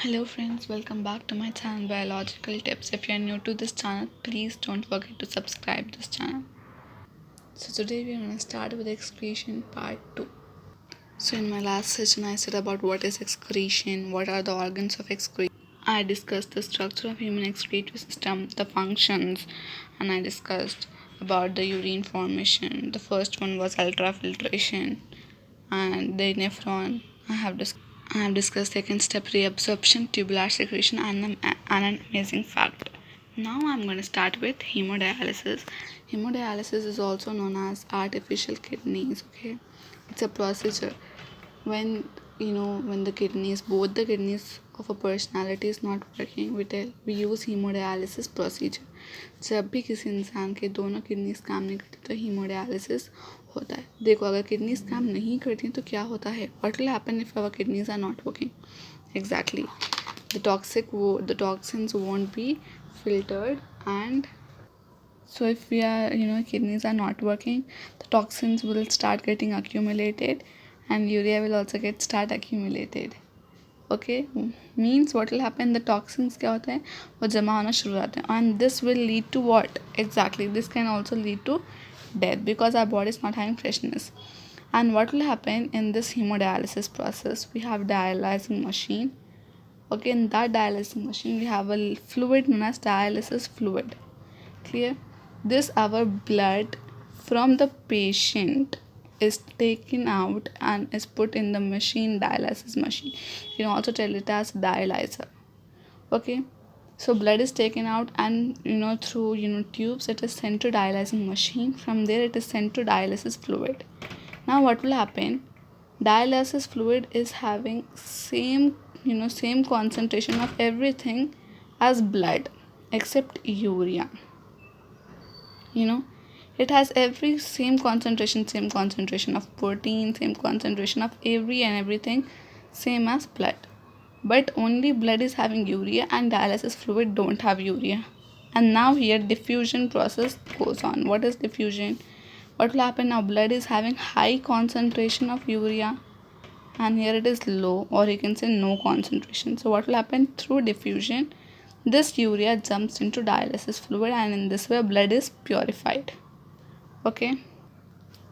Hello friends, welcome back to my channel Biological Tips. If you are new to this channel, please don't forget to subscribe this channel. So today we are going to start with excretion part 2. So in my last session I said about what is excretion, what are the organs of excretion. I discussed the structure of human excretory system, the functions, and I discussed about the urine formation. The first one was ultrafiltration and the nephron. I have discussed second step reabsorption, tubular secretion, and an amazing fact. Now I'm going to start with hemodialysis. Hemodialysis is also known as artificial kidneys. Okay, it's a procedure when when the kidneys, both the kidneys of a personality is not working, we use hemodialysis procedure. जब भी किसी इंसान के दोनों kidneys काम नहीं करती तो हीमोडायलिसिस होता है. देखो, अगर किडनीज काम नहीं करती तो क्या होता है, what will happen if our kidneys are not working. Exactly, the toxins won't be filtered, and so if we are kidneys are not working, the toxins will start getting accumulated and urea will also get start accumulated. Okay, means what will happen, the toxins क्या होते हैं वो जमा होना शुरू हो जाते हैं, and this will lead to what exactly, this can also lead to death because our body is not having freshness. And what will happen in this hemodialysis process, we have dialyzing machine. Okay, in that dialyzing machine we have a fluid known as dialysis fluid. Clear? This our blood from the patient is taken out and is put in the machine, dialysis machine. You can also tell it as dialyzer. Okay, so blood is taken out and through tubes it is sent to dialyzing machine. From there it is sent to dialysis fluid. Now what will happen, dialysis fluid is having same concentration of everything as blood except urea. It has every same concentration of protein, same concentration of every and everything, same as blood, but only blood is having urea and dialysis fluid don't have urea. And now here diffusion process goes on. What is diffusion? What will happen now, blood is having high concentration of urea and here it is low, or you can say no concentration. So what will happen, through diffusion this urea jumps into dialysis fluid and in this way blood is purified. Okay,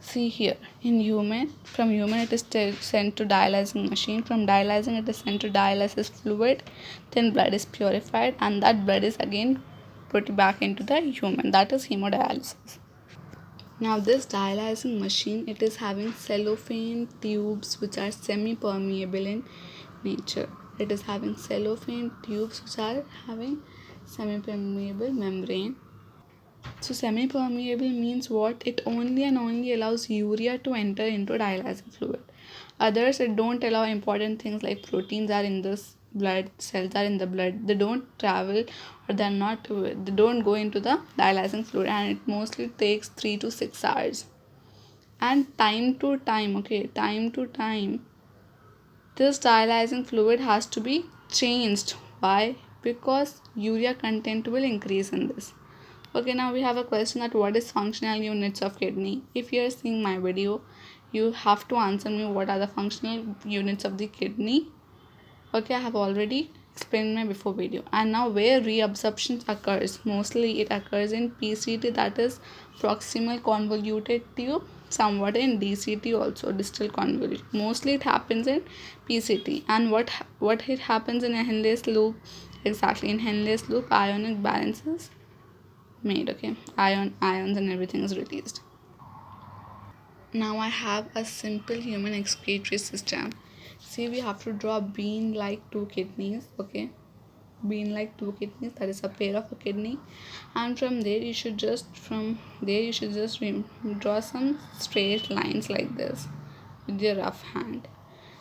see here, in human, from human it is sent to dialyzing machine, from dialyzing it is sent to dialysis fluid, then blood is purified and that blood is again put back into the human, that is hemodialysis. Now this dialyzing machine, it is having cellophane tubes which are semi-permeable in nature. It is having cellophane tubes which are having semi-permeable membrane. So semi-permeable means what? It only and only allows urea to enter into dialyzing fluid. Others, it don't allow important things like proteins are in this blood, cells are in the blood. They don't travel, or they don't go into the dialyzing fluid, and it mostly takes 3 to 6 hours. And time to time, this dialyzing fluid has to be changed. Why? Because urea content will increase in this. Okay, now we have a question that what is functional units of kidney. If you are seeing my video, you have to answer me what are the functional units of the kidney. Okay, I have already explained in my before video. And now where reabsorption occurs, mostly it occurs in PCT, that is proximal convoluted tube, somewhat in DCT also, distal convoluted. Mostly it happens in PCT. And what it happens in Henle's loop, exactly in Henle's loop ionic balances made. Okay, ions and everything is released. Now I have a simple human excretory system. See, we have to draw bean like two kidneys. Okay, bean like two kidneys, that is a pair of a kidney, and from there you should just draw some straight lines like this with your rough hand,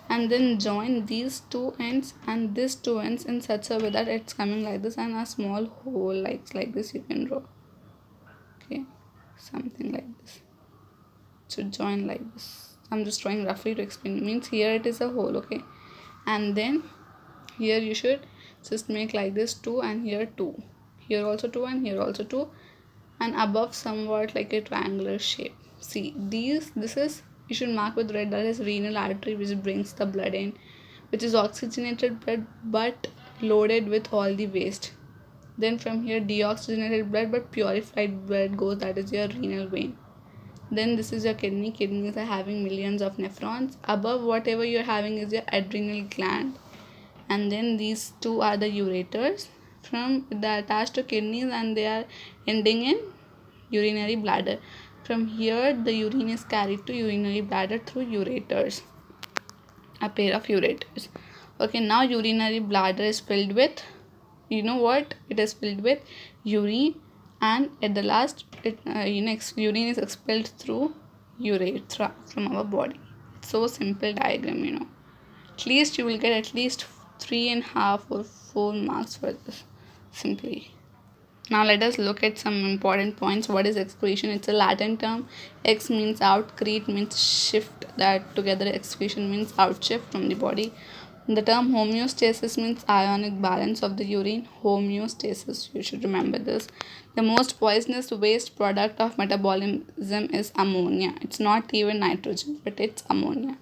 and then join these two ends and these two ends in such a way that it's coming like this, and a small hole like this you can draw. Okay, something like this should join like this. I'm just drawing roughly to explain. Means here it is a hole. Okay, and then here you should just make like this two, and here two, here also two, and here also two, and above somewhat like a triangular shape. See, this is, you should mark with red, that is renal artery which brings the blood in, which is oxygenated blood but loaded with all the waste. Then from here, deoxygenated blood but purified blood goes, that is your renal vein. Then this is your kidney. Kidneys are having millions of nephrons. Above whatever you're having is your adrenal gland. And then these two are the ureters. From they are attached to kidneys and they are ending in urinary bladder. From here, the urine is carried to urinary bladder through ureters, a pair of ureters. Okay, now urinary bladder is filled with, you know what, it is filled with urine, and at the last urine is expelled through urethra from our body. It's so simple diagram, at least you will get at least 3.5 or 4 marks for this simply. Now let us look at some important points. What is excretion? It's a Latin term. Ex means out, crete means shift, that together excretion means outshift from the body. The term homeostasis means ionic balance of the urine. Homeostasis, you should remember this. The most poisonous waste product of metabolism is ammonia. It's not even nitrogen, but it's ammonia.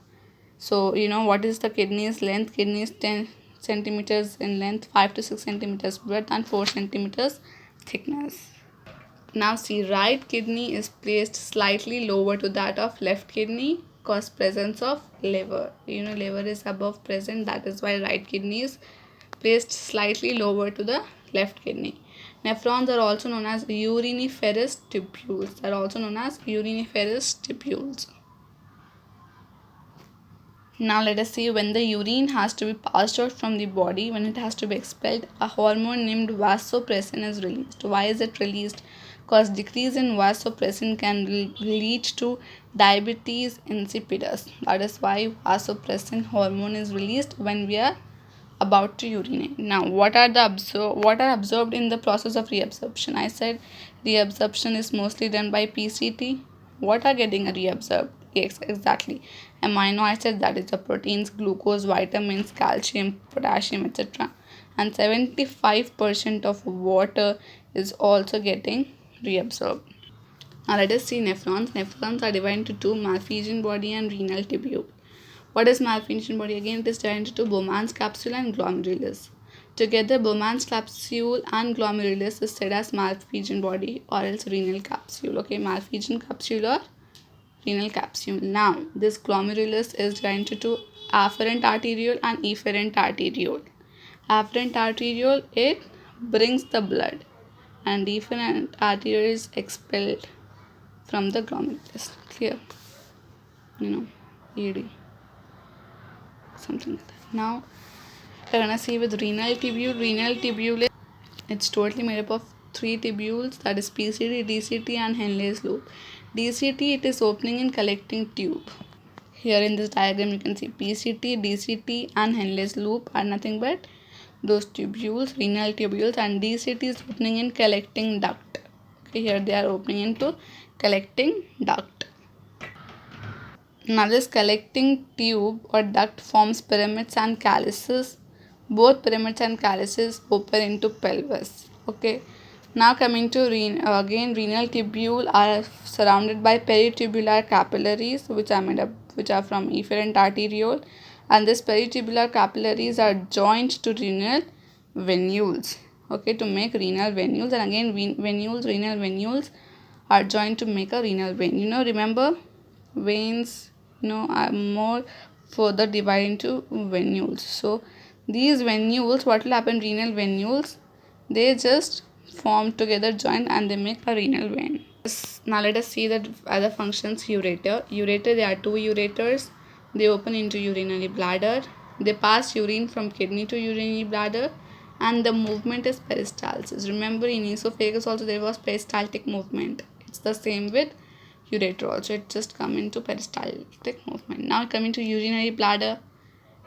So, what is the kidney's length? Kidney is 10 centimeters in length, 5 to 6 centimeters breadth, and 4 centimeters thickness. Now see, right kidney is placed slightly lower to that of left kidney cause presence of liver. Liver is above present, that is why right kidney is placed slightly lower to the left kidney. Nephrons are also known as uriniferous tubules. They are also known as uriniferous tubules. Now let us see, when the urine has to be passed out from the body, when it has to be expelled, a hormone named vasopressin is released. Why is it released? Because decrease in vasopressin can lead to diabetes insipidus. That is why vasopressin hormone is released when we are about to urinate. Now, what are absorbed in the process of reabsorption? I said reabsorption is mostly done by PCT. What are getting reabsorbed? Yes, exactly. Amino acids, that is the proteins, glucose, vitamins, calcium, potassium, etc. And 75% of water is also getting reabsorbed. Now let us see nephrons. Nephrons are divided into two, Malpighian body and renal tubule. What is Malpighian body? Again, it is divided into Bowman's capsule and glomerulus. Together, Bowman's capsule and glomerulus is said as Malpighian body or else renal capsule. Okay, Malpighian capsule or renal capsule. Now, this glomerulus is divided into afferent arteriole and efferent arteriole. Afferent arteriole, it brings the blood, and efferent arteriole is expelled from the glomerulus. Clear? ED. Something like that. Now, we're gonna see with renal tubule. Renal tubule, it's totally made up of 3 tubules, that is PCT, DCT, and Henle's loop. DCT, it is opening and collecting tube. Here in this diagram, you can see PCT, DCT, and Henle's loop are nothing but those tubules, renal tubules, and DCT is opening and collecting duct. Okay, here they are opening into collecting duct. Now this collecting tube or duct forms pyramids and calyces. Both pyramids and calyces open into pelvis. Okay. Now coming to renal tubule are surrounded by peritubular capillaries, which are from efferent arteriole, and this peritubular capillaries are joined to renal venules. Okay, to make renal venules, and again renal venules are joined to make a renal vein. Remember, veins are more further divided into venules. So these venules, what will happen? Renal venules, they just form together, join, and they make a renal vein. Now let us see the other functions. Ureter, there are 2 ureters. They open into urinary bladder. They pass urine from kidney to urinary bladder, and the movement is peristalsis. Remember, in esophagus also there was peristaltic movement. It's the same with ureter also. It just come into peristaltic movement. Now coming to urinary bladder,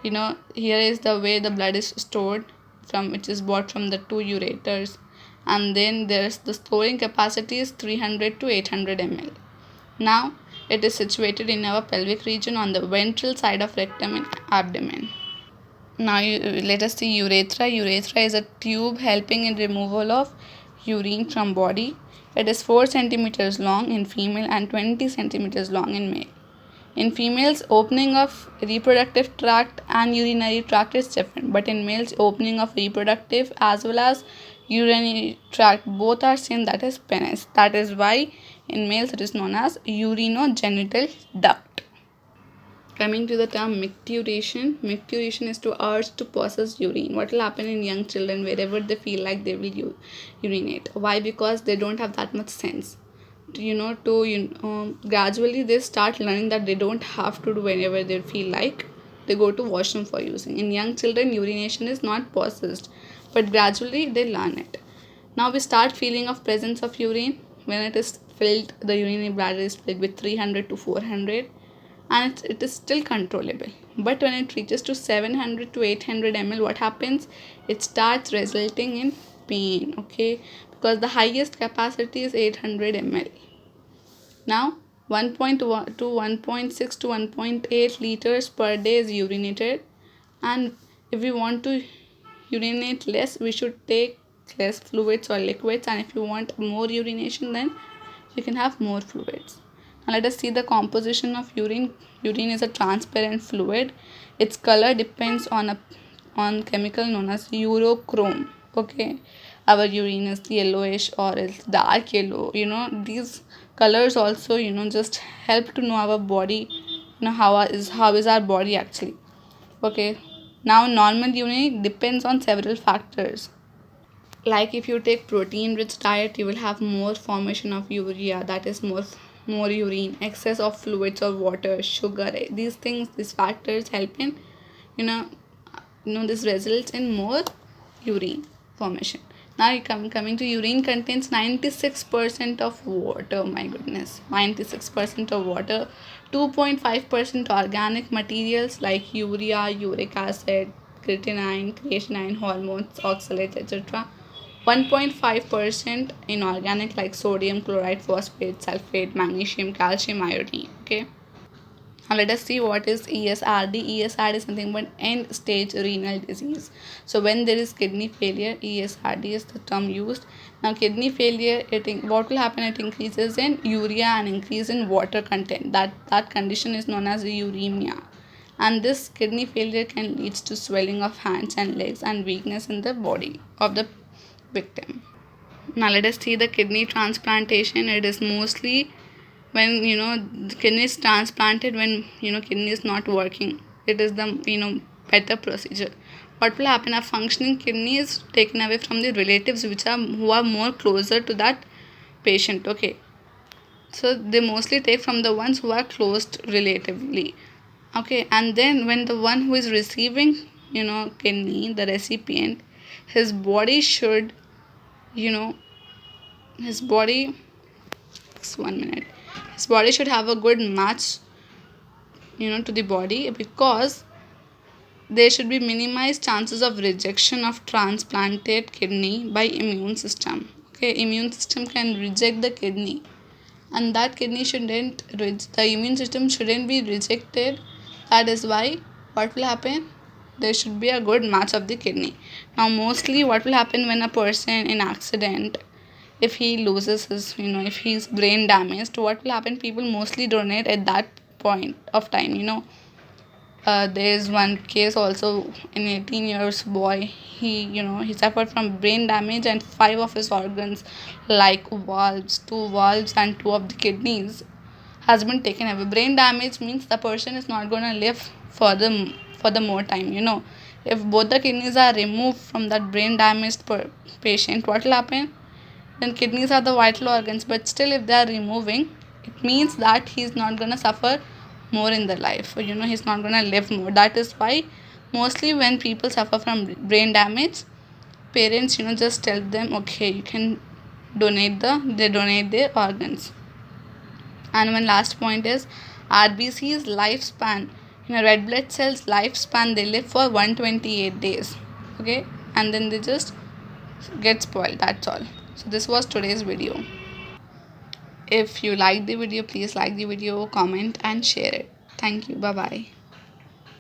here is the way the blood is stored, from which is bought from the 2 ureters, and then there's the storing capacity is 300 to 800 ml. Now it is situated in our pelvic region on the ventral side of rectum and abdomen. Now let us see urethra. Urethra is a tube helping in removal of urine from body. It is 4 centimeters long in female and 20 centimeters long in male. In females, opening of reproductive tract and urinary tract is different, but in males, opening of reproductive as well as urinary tract both are same, that is penis. That is why in males it is known as urinogenital duct. Coming to the term micturition, micturition is to urge to process urine. What will happen in young children wherever they feel like they will urinate? Why? Because they don't have that much sense. Gradually they start learning that they don't have to do whenever they feel like. They go to washroom for using. In young children, urination is not processed, but gradually they learn it. Now we start feeling of presence of urine when it is filled. The urinary bladder is filled with 300 to 400, and it is still controllable. But when it reaches to 700 to 800 ml, what happens? It starts resulting in pain. Okay, because the highest capacity is 800 ml. Now 1.1 to 1.6 to 1.8 liters per day is urinated, and if we want to urinate less, we should take less fluids or liquids, and if you want more urination, then you can have more fluids. Now let us see the composition of urine. Urine is a transparent fluid. Its color depends on chemical known as urochrome. Okay, our urine is yellowish or else dark yellow. These colors also just help to know our body. How is our body actually. Okay, now normal urine depends on several factors. Like if you take protein rich diet, you will have more formation of urea, that is more urine. Excess of fluids or water, sugar, these things, these factors help in you know this results in more urine formation. Now coming to urine contains 96% of water. My goodness, 96% of water. 2.5% organic materials like urea, uric acid, creatinine, hormones, oxalates, etc. 1.5% inorganic like sodium, chloride, phosphate, sulfate, magnesium, calcium, iodine. Okay. Now let us see what is ESRD. ESRD is nothing but end stage renal disease. So when there is kidney failure, ESRD is the term used. Now kidney failure, what will happen? It increases in urea and increase in water content. That condition is known as uremia. And this kidney failure can lead to swelling of hands and legs and weakness in the body of the victim. Now let us see the kidney transplantation. It is mostly when the kidney is transplanted when kidney is not working. It is the better procedure. What will happen? A functioning kidney is taken away from the relatives who are more closer to that patient. Okay, so they mostly take from the ones who are close relatively. Okay, and then when the one who is receiving kidney, the recipient, his body should you know his body just 1 minute, his body should have a good match to the body, because there should be minimized chances of rejection of transplanted kidney by immune system. Okay, immune system can reject the kidney, and that kidney the immune system shouldn't be rejected. That is why what will happen? There should be a good match of the kidney. Now mostly what will happen when a person in accident, if he loses his if he's brain damaged, what will happen? People mostly donate at that point of time. There is one case also, an 18 years boy. He suffered from brain damage, and 5 of his organs like valves, 2 valves and 2 of the kidneys has been taken away. Brain damage means the person is not going to live for the more time. If both the kidneys are removed from that brain damaged patient, what will happen? Then kidneys are the vital organs, but still if they are removing, it means that he's not going to suffer more in the life. He's not going to live more. That is why mostly when people suffer from brain damage, parents just tell them, okay, you can they donate their organs. And one last point is RBC's lifespan. Red blood cells lifespan, they live for 128 days. Okay, and then they just get spoiled. That's all. So this was today's video. If you like the video, please like the video, comment and share it. Thank you. Bye bye.